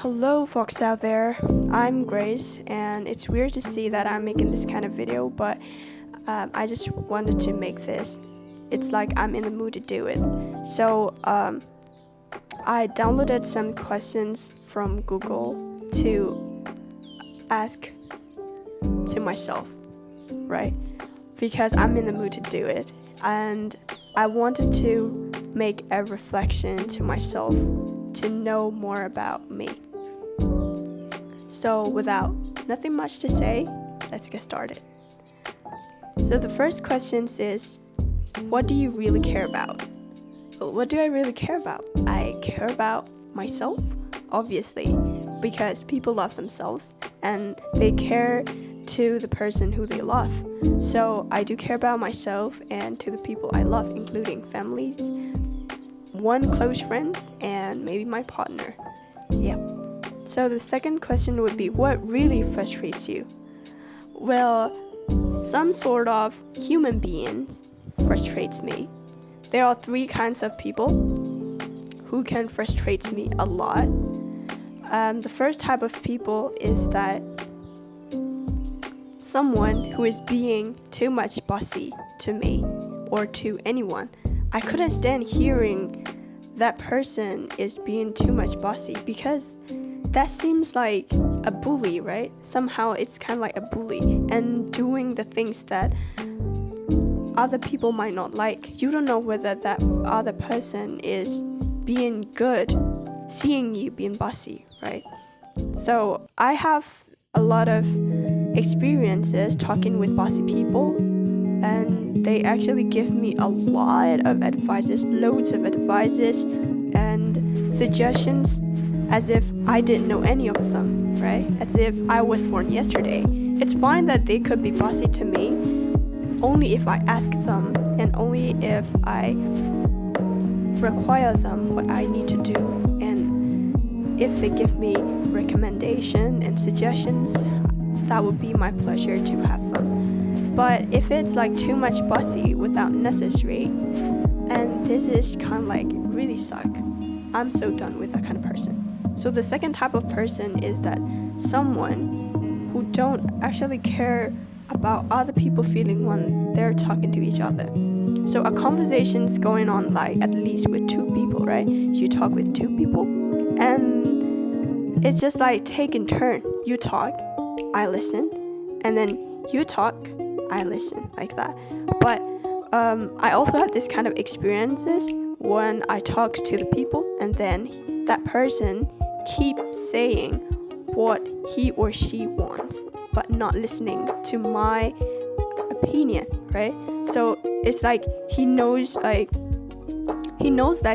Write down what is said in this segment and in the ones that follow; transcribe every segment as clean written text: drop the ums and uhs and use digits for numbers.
Hello, folks out there. I'm Grace, and it's weird to see that I'm making this kind of video, but I just wanted to make this. It's like I'm in the mood to do it. So I downloaded some questions from Google to ask to myself, right? Because I'm in the mood to do it, and I wanted to make a reflection to myself to know more about me. So without nothing much to say, let's get started. So the first question is, what do you really care about? What do I really care about? I care about myself, obviously, because people love themselves and they care to the person who they love. So I do care about myself and to the people I love, including families, one close friends, and maybe my partner. Yeah. So the second question would be, what really frustrates you? Well, some sort of human beings frustrates me. There are three kinds of people who can frustrate me a lot. The first type of people is that someone who is being too much bossy to me or to anyone. I couldn't stand hearing that person is being too much bossy because that seems like a bully, right? Somehow it's kind of like a bully and doing the things that other people might not like. You don't know whether that other person is being good, seeing you being bossy, right? So I have a lot of experiences talking with bossy people, and they actually give me a lot of advices, loads of advices and suggestions, as if I didn't know any of them, right? As if I was born yesterday. It's fine that they could be bossy to me only if I ask them and only if I require them what I need to do, and if they give me recommendation and suggestions, that would be my pleasure to have them. But if it's like too much bossy without necessary, and this is kind of like really suck, I'm so done with that kind of person. So the second type of person is that someone who don't actually care about other people feeling when they're talking to each other. So a conversation's going on like at least with two people, right? You talk with two people and it's just like taking turn. You talk, I listen, and then you talk, I listen, like that. But I also have this kind of experiences when I talk to the people and then that person keeps saying what he or she wants but not listening to my opinion, right? So it's like he knows that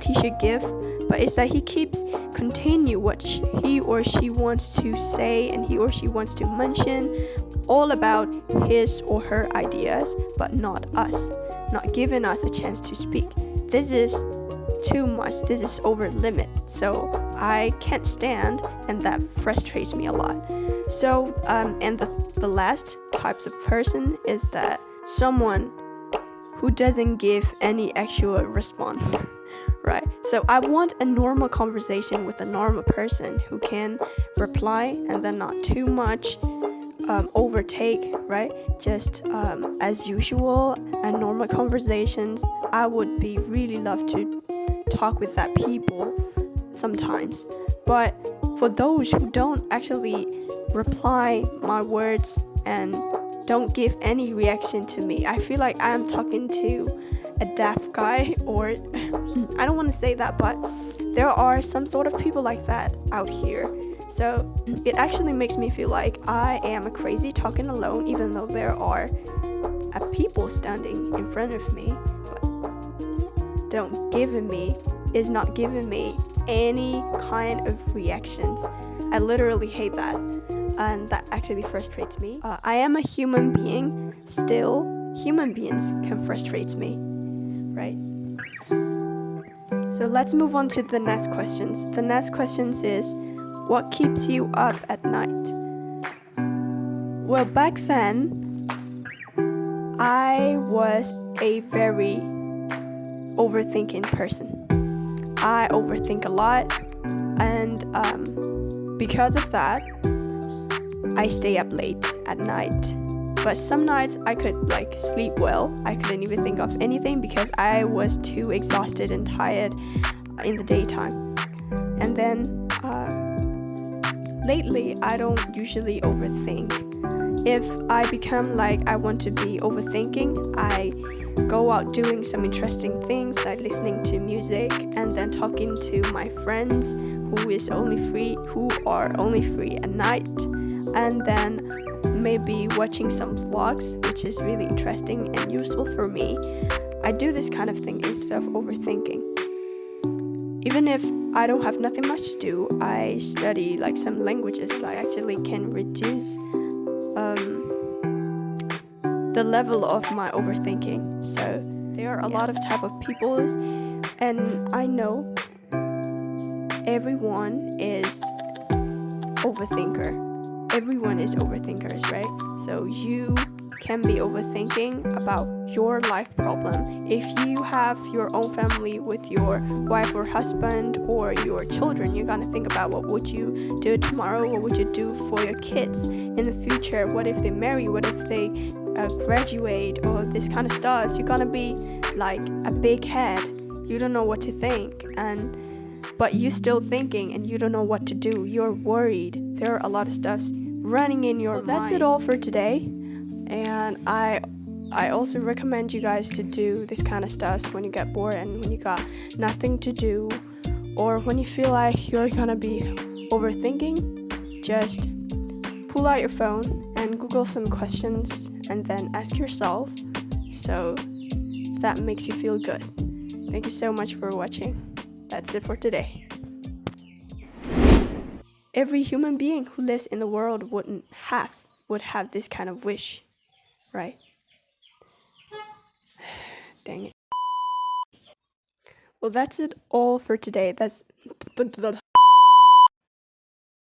he should give, but it's like he keeps continue what he or she wants to say and he or she wants to mention all about his or her ideas, but not us, not giving us a chance to speak. This is too much. This is over limit. So I can't stand, and that frustrates me a lot. So and the last types of person is that someone who doesn't give any actual response. Right? So I want a normal conversation with a normal person who can reply and then not too much overtake, right? Just as usual and normal conversations. I would be really love to talk with that people sometimes. But for those who don't actually reply my words and don't give any reaction to me, I feel like I'm talking to a deaf guy, or I don't want to say that, but there are some sort of people like that out here. So it actually makes me feel like I am crazy talking alone, even though there are people standing in front of me, but is not giving me any kind of reactions. I literally hate that, and that actually frustrates me. I am a human being. Still, human beings can frustrate me, right? So let's move on to the next questions. The next questions is, what keeps you up at night? Well, back then, I was a very overthinking person. I overthink a lot, and because of that, I stay up late at night. But some nights I could like sleep well. I couldn't even think of anything because I was too exhausted and tired in the daytime. And then lately I don't usually overthink. If I become like I want to be overthinking, I go out doing some interesting things like listening to music and then talking to my friends who are only free at night, and then maybe watching some vlogs, which is really interesting and useful for me. I do this kind of thing instead of overthinking. Even if I don't have nothing much to do, I study like some languages that actually can reduce the level of my overthinking. So there are a lot of type of people, and I know everyone is overthinkers, right? So you can be overthinking about your life problem. If you have your own family with your wife or husband or your children, you're gonna think about what would you do tomorrow, what would you do for your kids in the future, what if they marry, what if they graduate, or this kind of stuff. You're gonna be like a big head. You don't know what to think, but you're still thinking and you don't know what to do. You're worried. There are a lot of stuff running in your mind. That's it all for today. And I also recommend you guys to do this kind of stuff when you get bored and when you got nothing to do, or when you feel like you're gonna be overthinking. Just pull out your phone and Google some questions and then ask yourself, so that makes you feel good. Thank you so much for watching. That's it for today. Every human being who lives in the world would have this kind of wish, right? Dang it. Well, that's it all for today.